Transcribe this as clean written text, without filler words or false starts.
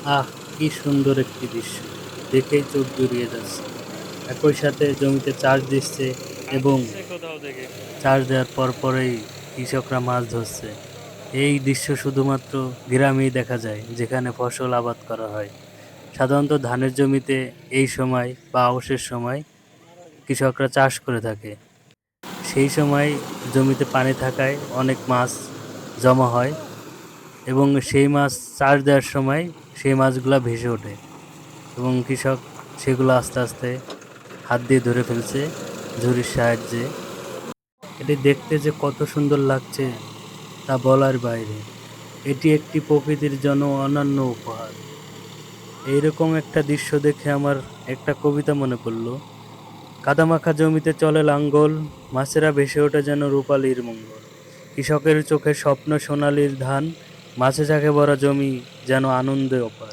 আহ! কি সুন্দর একটি দৃশ্য। দেখেই চোখ জুড়িয়ে যাচ্ছে। একই সাথে জমিতে চাষ দিচ্ছে এবং আসছে কোথাও থেকে। চাষ দেওয়ার পরপরই কৃষকরা মাছ ধরছে। এই দৃশ্য শুধুমাত্র গ্রামেই দেখা যায়, যেখানে ফসল আবাদ করা হয়। সাধারণত ধানের জমিতে এই সময় বা আউশের সময় কৃষকরা চাষ করে থাকে। সেই সময় জমিতে পানি থাকায় অনেক মাছ জমা হয় এবং সেই মাছ চাষ দেওয়ার সময় সেই মাছগুলা ভেসে ওঠে এবং কৃষক সেগুলো আস্তে আস্তে হাত দিয়ে ধরে ফেলছে ঝুড়ির সাহায্যে। এটি দেখতে যে কত সুন্দর লাগছে তা বলার বাইরে। এটি একটি প্রকৃতির জন্য অনন্য উপহার। এইরকম একটা দৃশ্য দেখে আমার একটা কবিতা মনে পড়ল। কাদামাখা জমিতে চলে লাঙ্গল, মাছেরা ভেসে ওঠে যেন রূপালীর মঙ্গল। কৃষকের চোখে স্বপ্ন সোনালীর ধান, মাছে ঝাঁকে ভরা জমি যেন আনন্দে অপার।